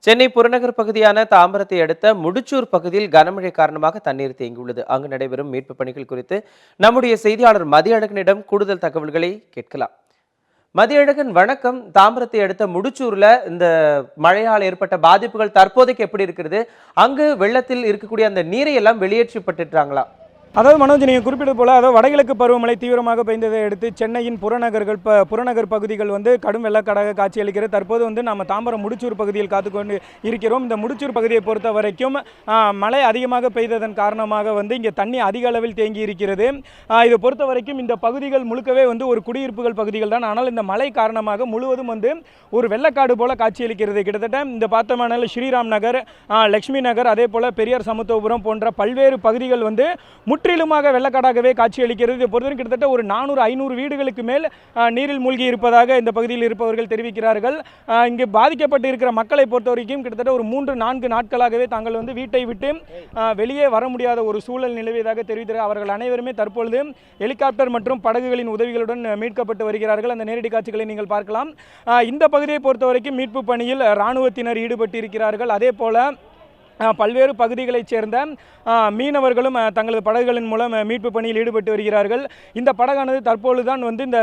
சென்னை புறநகர் பகுதியான தாம்பரத்தை அடுத்த முடிச்சூர் பகுதியில் கனமழை காரணமாக தண்ணீர் தேங்கியுள்ளது. அங்கு நடைபெறும் மீட்பு பணிகள் குறித்து நம்முடைய செய்தியாளர் மதியழகனிடம் கூடுதல் தகவல்களை கேட்கலாம். மதியழகன், வணக்கம். தாம்பரத்தை அடுத்த முடிச்சூர்ல இந்த மழையால் ஏற்பட்ட பாதிப்புகள் தற்போதைக்கு எப்படி இருக்கிறது? அங்கு வெள்ளத்தில் இருக்கக்கூடிய அந்த நீரை எல்லாம் வெளியேற்றப்பட்டுட்டாங்களா? அதாவது மனோஜ், நீங்கள் குறிப்பிட்டது போல் அதாவது வடகிழக்கு பருவமழை தீவிரமாக பெய்ததை அடுத்து சென்னையின் புறநகர் பகுதிகள் கடும் வெள்ளக்காடாக காட்சியளிக்கிறது. தற்போது நம்ம தாம்பரம் முடிச்சூர் பகுதியில் காத்துக்கொண்டு இருக்கிறோம். இந்த முடிச்சூர் பகுதியை பொறுத்த வரைக்கும் மழை அதிகமாக பெய்ததன் காரணமாக இங்கே தண்ணி அதிக அளவில் தேங்கி இருக்கிறது. இதை பொறுத்த வரைக்கும் இந்த பகுதிகள் முழுக்கவே ஒரு குடியிருப்புகள் பகுதிகள் தான். ஆனால் இந்த மழை காரணமாக முழுவதும் ஒரு வெள்ளக்காடு போல காட்சியளிக்கிறது. கிட்டத்தட்ட இந்த பார்த்தோம்னால ஸ்ரீராம் நகர், லட்சுமி நகர், அதே போல் பெரியார் சமத்துவபுரம் போன்ற பல்வேறு பகுதிகள் முற்றிலுமாக வெள்ளக்காடாகவே காட்சியளிக்கிறது. இதை பொறுத்தவரை கிட்டத்தட்ட ஒரு 400-500 வீடுகளுக்கு மேல் நீரில் மூழ்கி இருப்பதாக இந்த பகுதியில் இருப்பவர்கள் தெரிவிக்கிறார்கள். இங்கே பாதிக்கப்பட்டு இருக்கிற மக்களை பொறுத்த வரைக்கும் கிட்டத்தட்ட ஒரு 3-4 நாட்களாகவே தாங்கள் வீட்டை விட்டு வெளியே வர முடியாத ஒரு சூழல் நிலவியதாக தெரிவித்தார். அவர்கள் அனைவருமே தற்பொழுது ஹெலிகாப்டர் மற்றும் படகுகளின் உதவிகளுடன் மீட்கப்பட்டு வருகிறார்கள். அந்த நேரடி காட்சிகளை நீங்கள் பார்க்கலாம். இந்த பகுதியை பொறுத்த வரைக்கும் மீட்பு பணியில் இராணுவத்தினர் ஈடுபட்டு இருக்கிறார்கள். அதே போல பல்வேறு பகுதிகளைச் சேர்ந்த மீனவர்களும் தங்களது படகுகளின் மூலம் மீட்பு பணியில் ஈடுபட்டு வருகிறார்கள். இந்த படகானது தற்பொழுதுதான் இந்த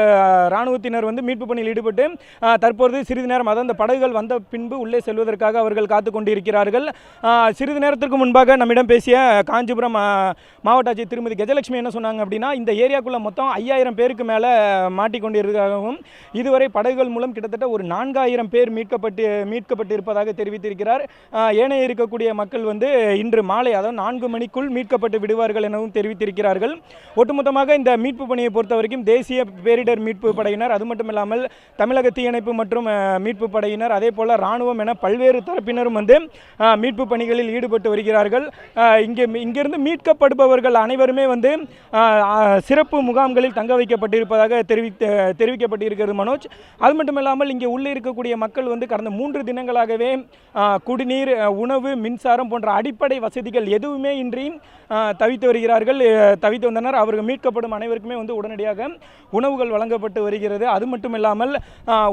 இராணுவத்தினர் மீட்பு பணியில் ஈடுபட்டு தற்பொழுது சிறிது நேரம், அதாவது இந்த படகுகள் வந்த பின்பு உள்ளே செல்வதற்காக அவர்கள் காத்து கொண்டிருக்கிறார்கள். சிறிது நேரத்திற்கு முன்பாக நம்மிடம் பேசிய காஞ்சிபுரம் மாவட்ட ஆட்சியர் திருமதி கஜலட்சுமி என்ன சொன்னாங்க அப்படின்னா, இந்த ஏரியாக்குள்ளே மொத்தம் 5000 பேருக்கு மேலே மாட்டிக்கொண்டிருக்கிறதாகவும் இதுவரை படகுகள் மூலம் கிட்டத்தட்ட ஒரு 4000 பேர் மீட்கப்பட்டு இருப்பதாக தெரிவித்திருக்கிறார். ஏனைய இருக்கக்கூடிய மக்கள் இன்று மாலை, அதாவது 4 மணிக்குள் மீட்கப்பட்டு விடுவார்கள் எனவும் தெரிவித்திருக்கிறார்கள். ஒட்டுமொத்தமாக இந்த மீட்பு பணியை பொறுத்த வரைக்கும் தேசிய பேரிடர் மீட்பு படையினர், அது மட்டுமில்லாமல் தமிழக தீயணைப்பு மற்றும் மீட்பு படையினர், அதே போல இராணுவம் என பல்வேறு தரப்பினரும் மீட்பு பணிகளில் ஈடுபட்டு வருகிறார்கள். இங்கிருந்து மீட்கப்படுபவர்கள் அனைவருமே சிறப்பு முகாம்களில் தங்க வைக்கப்பட்டிருப்பதாக தெரிவிக்கப்பட்டிருக்கிறது மனோஜ். அது மட்டுமில்லாமல் இங்கே உள்ளே இருக்கக்கூடிய மக்கள் கடந்த 3 தினங்களாகவே குடிநீர், உணவு, மின்சாரம் போன்ற அடிப்படை வசதிகள் எதுவுமே இன்றி தவித்து வந்தனர். அவர்கள் மீட்கப்படும் அனைவருக்குமே உடனடியாக உணவுகள் வழங்கப்பட்டு வருகிறது. அது மட்டும் இல்லாமல்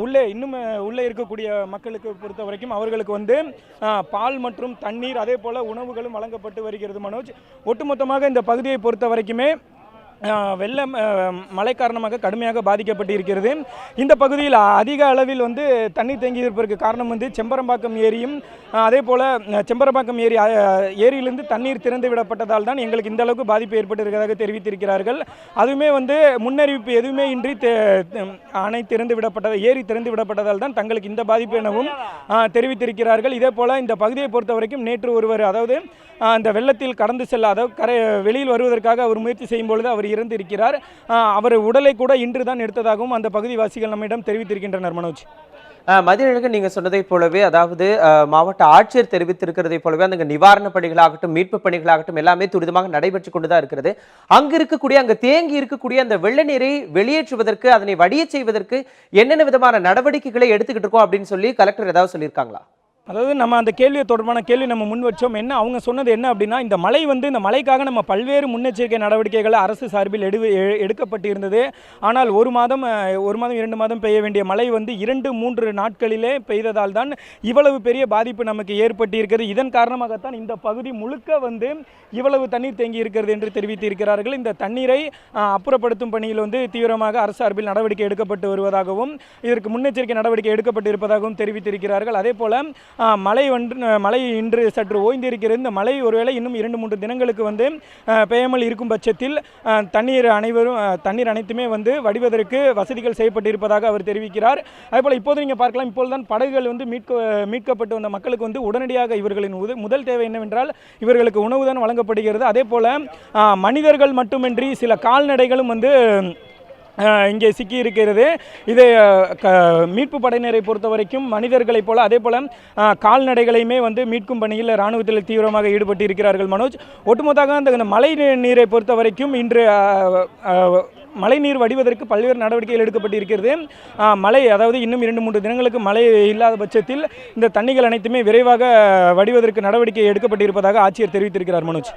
உள்ளே இருக்கக்கூடிய மக்களுக்கு பொறுத்த வரைக்கும் அவர்களுக்கு பால் மற்றும் தண்ணீர், அதே போல உணவுகளும் வழங்கப்பட்டு வருகிறது மனோஜ். ஒட்டுமொத்தமாக இந்த பகுதியை பொறுத்த வரைக்குமே வெள்ளம் மழை காரணமாக கடுமையாக பாதிக்கப்பட்டு இருக்கிறது. இந்த பகுதியில் அதிக அளவில் தண்ணீர் தேங்கி இருப்பதற்கு காரணம் செம்பரம்பாக்கம் ஏரியும், அதே போல் செம்பரம்பாக்கம் ஏரியிலிருந்து தண்ணீர் திறந்து விடப்பட்டதால் தான் எங்களுக்கு இந்த அளவுக்கு பாதிப்பு ஏற்பட்டிருக்கிறதாக தெரிவித்திருக்கிறார்கள். அதுவுமே முன்னறிவிப்பு எதுவுமே இன்றி அணை திறந்து விடப்பட்டது, ஏரி திறந்து விடப்பட்டதால் தான் தங்களுக்கு இந்த பாதிப்பு எனவும் தெரிவித்திருக்கிறார்கள். இதே போல் இந்த பகுதியை பொறுத்த வரைக்கும் நேற்று ஒருவர், அதாவது அந்த வெள்ளத்தில் கடந்து செல்ல, அதாவது வெளியில் வருவதற்காக அவர் முயற்சி செய்யும் பொழுது அவர் இறந்து இருக்கிறார். அவர் உடலை கூட இன்று தான் எடுத்ததாகவும் அந்த பகுதிவாசிகள் நம்மிடம் தெரிவித்திருக்கின்றனர் மனோஜ். மதியழகன், நீங்க சொன்னதை போலவே, அதாவது மாவட்ட ஆட்சியர் தெரிவித்திருக்கிறதை போலவே அந்த நிவாரண பணிகளாகட்டும், மீட்பு பணிகளாகட்டும் எல்லாமே துரிதமாக நடைபெற்றுக் கொண்டுதான் இருக்கிறது. அங்கு தேங்கி இருக்கக்கூடிய அந்த வெள்ள நீரை வெளியேற்றுவதற்கு, அதனை வடிய செய்வதற்கு என்னென்ன விதமான நடவடிக்கைகளை எடுத்துக்கிட்டு இருக்கோம் அப்படின்னு சொல்லி கலெக்டர் ஏதாவது சொல்லியிருக்காங்களா? அதாவது நம்ம அந்த தொடர்பான கேள்வி நம்ம முன் வச்சோம். அவங்க சொன்னது என்ன அப்படின்னா, இந்த மழை இந்த மழைக்காக நம்ம பல்வேறு முன்னெச்சரிக்கை நடவடிக்கைகள் அரசு சார்பில் எடுக்கப்பட்டிருந்தது. ஆனால் ஒரு மாதம் 2 மாதம் பெய்ய வேண்டிய மழை 2-3 நாட்களிலே பெய்ததால் தான் இவ்வளவு பெரிய பாதிப்பு நமக்கு ஏற்பட்டிருக்கிறது. இதன் காரணமாகத்தான் இந்த பகுதி முழுக்க இவ்வளவு தண்ணீர் தேங்கி இருக்கிறது என்று தெரிவித்திருக்கிறார்கள். இந்த தண்ணீரை அப்புறப்படுத்தும் பணியில் தீவிரமாக அரசு சார்பில் நடவடிக்கை எடுக்கப்பட்டு வருவதாகவும், இதற்கு முன்னெச்சரிக்கை நடவடிக்கை எடுக்கப்பட்டு இருப்பதாகவும் தெரிவித்திருக்கிறார்கள். அதே போல மழை இன்று சற்று ஓய்ந்திருக்கிறது. இந்த மழை ஒருவேளை இன்னும் 2-3 தினங்களுக்கு பெய்யாமல் இருக்கும் பட்சத்தில் தண்ணீர் அனைத்துமே வடிவதற்கு வசதிகள் செய்யப்பட்டிருப்பதாக அவர் தெரிவிக்கிறார். அதேபோல் இப்போது நீங்கள் பார்க்கலாம், இப்போதுதான் படகுகள் மீட்கப்பட்டு வந்த மக்களுக்கு உடனடியாக இவர்களின் முதல் தேவை என்னவென்றால் இவர்களுக்கு உணவு தான் வழங்கப்படுகிறது. அதே போல மனிதர்கள் மட்டுமின்றி சில கால்நடைகளும் இங்கே சிக்கி இருக்கிறது. இது மீட்பு படையினரை பொறுத்த வரைக்கும் மனிதர்களைப் போல அதே போல கால்நடைகளையுமே மீட்கும் பணியில் இராணுவத்தில் தீவிரமாக ஈடுபட்டு இருக்கிறார்கள் மனோஜ். ஒட்டுமொத்தமாக அந்த மழை நீரை பொறுத்த வரைக்கும் இன்று மழைநீர் வடிவதற்கு பல்வேறு நடவடிக்கைகள் எடுக்கப்பட்டிருக்கிறது. அதாவது இன்னும் 2-3 தினங்களுக்கு மழை இல்லாத பட்சத்தில் இந்த தண்ணிகள் அனைத்துமே விரைவாக வடிவதற்கு நடவடிக்கை எடுக்கப்பட்டிருப்பதாக ஆட்சியர் தெரிவித்திருக்கிறார் மனோஜ்.